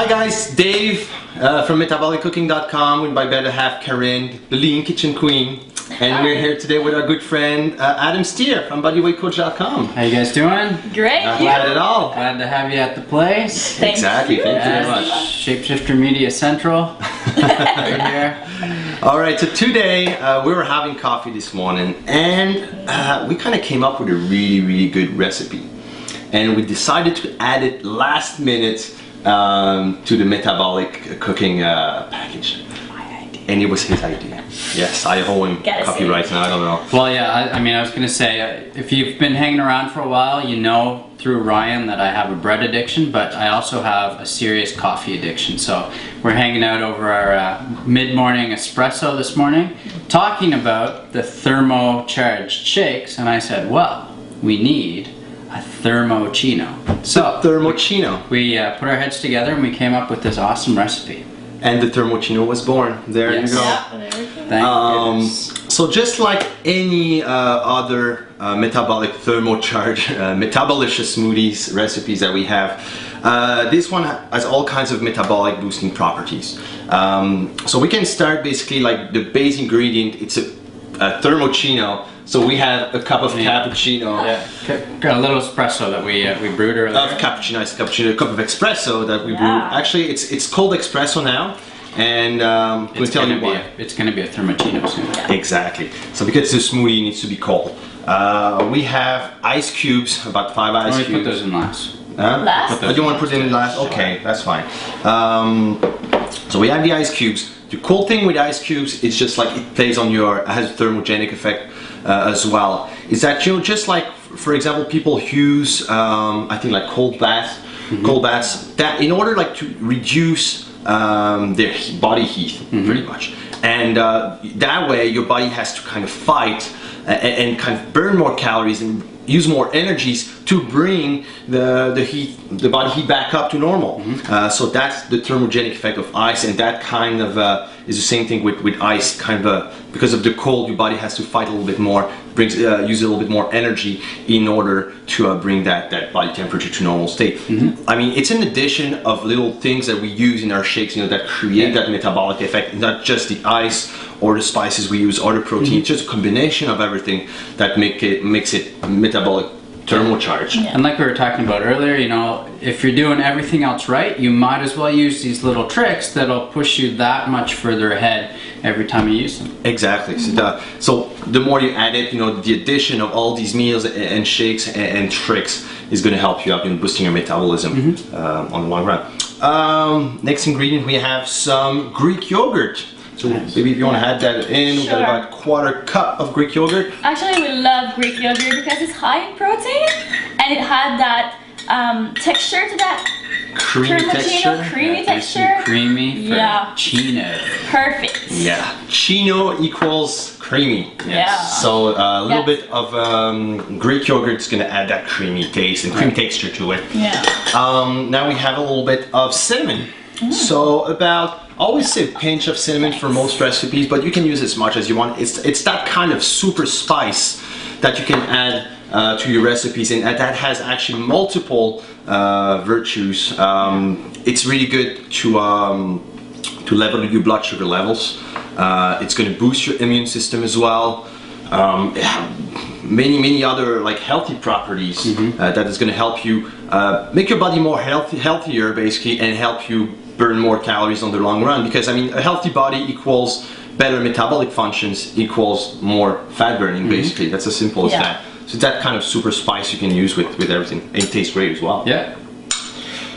Hi guys, Dave from MetabolicCooking.com with my better half Karen, the lean kitchen queen. And we're here today with our good friend Adam Steer from BodyWeightCoach.com. How you guys doing? Great. Not bad at all. Glad to have you at the place. Exactly, thank you very much. Shapeshifter Media Central. Right here. Alright, so today we were having coffee this morning and we kind of came up with a really good recipe. And we decided to add it last minute to the Metabolic cooking package. And it was his idea. Yes, I owe him copyright now, I don't know. Well, yeah, I mean, I was going to say, if you've been hanging around for a while, you know through Ryan that I have a bread addiction, but I also have a serious coffee addiction. So we're hanging out over our mid-morning espresso this morning, talking about the thermo-charged shakes, and I said, well, we need a thermochino. So Thermochino. we put our heads together and we came up with this awesome recipe. And the Thermochino was born. There you go. Yeah, Thank goodness. So just like any other metabolic thermocharged metabolicious smoothies recipes that we have, this one has all kinds of metabolic boosting properties. So we can start basically like the base ingredient. It's a Thermochino. So we have a cup of cappuccino. Yeah, got a little espresso that we brewed earlier. Of cappuccino, a cup of espresso that we brewed. Actually, it's called espresso now, and we'll tell you why. It's going to be a thermochino soon. Yeah. Exactly. So because the smoothie needs to be cold, we have ice cubes, about 5 ice cubes. Put those in last. Last? Oh, do you want to put them in last? Okay, that's fine. So we have the ice cubes. The cool thing with ice cubes is just like it plays on has a thermogenic effect as well. Is that, you know, just like for example, people use I think like cold baths, that in order like to reduce their body heat pretty much, and that way your body has to kind of fight and kind of burn more calories and use more energies to bring the body heat back up to normal. So that's the thermogenic effect of ice, and that kind of is the same thing with ice. Kind of because of the cold, your body has to fight a little bit more, use a little bit more energy in order to bring that body temperature to normal state. I mean, it's an addition of little things that we use in our shakes, you know, that create that metabolic effect. Not just the ice or the spices we use or the protein. It's just a combination of everything that makes it metabolic thermocharged. And like we were talking about earlier, you know, if you're doing everything else right, you might as well use these little tricks that'll push you that much further ahead every time you use them. Exactly. So the more you add it, you know, the addition of all these meals and shakes and tricks is going to help you out in boosting your metabolism on the long run. Next ingredient, we have some Greek yogurt. So maybe if you want to add that in, we've got about a quarter cup of Greek yogurt. Actually, we love Greek yogurt because it's high in protein and it had that texture to that creamy texture. Creamy texture. Creamy for chino. Perfect. Yeah, chino equals creamy. Yeah. So a little bit of Greek yogurt is going to add that creamy taste and creamy texture to it. Yeah. Now we have a little bit of cinnamon. So about, I always say a pinch of cinnamon for most recipes, but you can use as much as you want. It's that kind of super spice that you can add to your recipes, and that has actually multiple virtues. It's really good to level your blood sugar levels. It's going to boost your immune system as well. Many other like healthy properties that is going to help you make your body more healthier basically, and help you burn more calories on the long run, because I mean a healthy body equals better metabolic functions equals more fat burning basically. That's as simple as that. So that kind of super spice you can use with everything, and it tastes great as well. Yeah.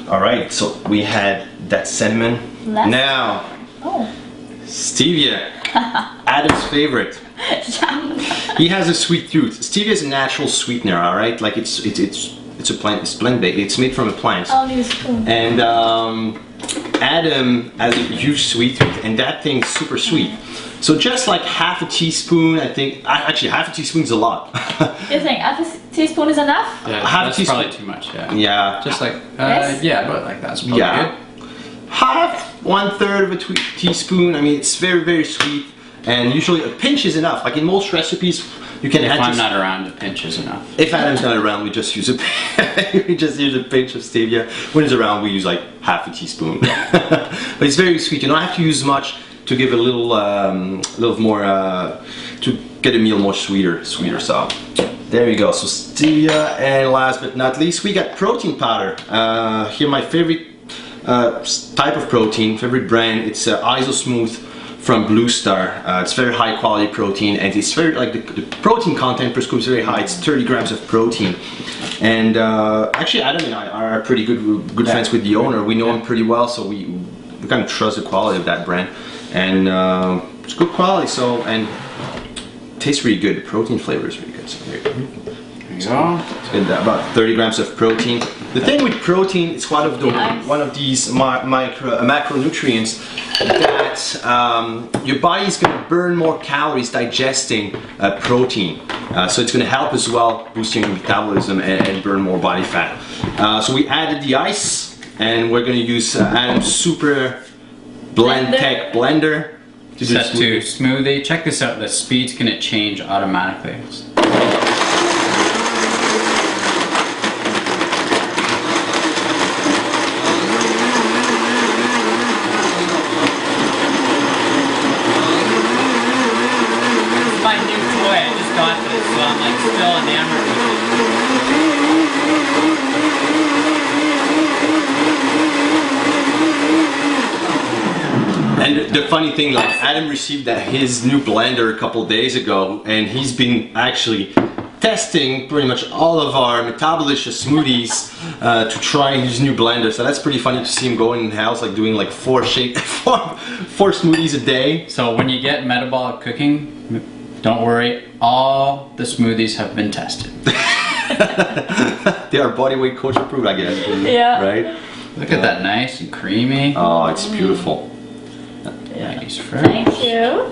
Alright, so we had that cinnamon. Now stevia, Adam's favorite. He has a sweet tooth. Stevia is a natural sweetener, alright? Like it's a plant, it's plant-based, it's made from a plant. And Adam has a huge sweet tooth, and that thing's super sweet. So just like half a teaspoon, I think, actually half a teaspoon is a lot. You think half a teaspoon is enough? Yeah, that's probably too much, Yeah. Just like, yeah, but like that's probably good. Half, 1/3 of a teaspoon, I mean, it's very sweet. And usually a pinch is enough. Like in most recipes, You can If add I'm just, not around, a pinch is enough. if Adam's not around, we just use a pinch of stevia. When he's around, we use like half a teaspoon. But it's very sweet. You don't have to use much to give a little more to get a meal more sweeter. So there you go. So stevia, and last but not least, we got protein powder. Here, my favorite type of protein, favorite brand. It's Iso Smooth from Blue Star. It's very high quality protein, and it's very like the protein content per scoop is very high. It's 30 grams of protein. And actually, Adam and I are pretty good friends with the owner. We know him pretty well, so we kind of trust the quality of that brand. And it's good quality, so, and tastes really good. The protein flavor is really good. So there you go. There you go. It's good, about 30 grams of protein. The thing with protein, it's one of these macronutrients that your body is going to burn more calories digesting protein. So it's going to help as well boosting your metabolism and burn more body fat. So we added the ice, and we're going to use Adam's Super Blend Tech blender to do Set to smoothie. Check this out. The speed's going to change automatically. My new toy, I just got this, so I'm like still enamored with it. And the funny thing, like Adam received his new blender a couple days ago, and he's been actually testing pretty much all of our Metabolicious smoothies to try his new blender. So that's pretty funny to see him going in the house, like doing like four smoothies a day. So when you get metabolic cooking, don't worry, all the smoothies have been tested. They are body weight coach approved, I guess. Yeah. Right? Look at that, nice and creamy. Oh, it's beautiful. Nice fruit. Thank you.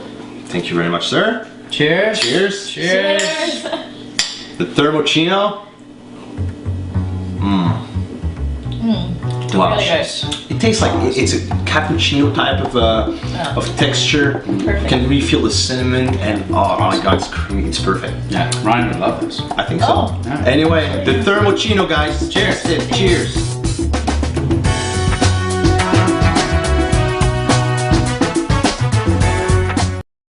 Thank you very much, sir. Cheers. Cheers. Cheers. Cheers. The Thermochino. Delicious. It tastes like it's a cappuccino type of texture. Perfect. You can really feel the cinnamon, and oh my god, it's creamy. It's perfect. Yeah, Ryan would love this. I think so. Oh. Yeah. Anyway, the Thermochino, guys. Cheers. Cheers.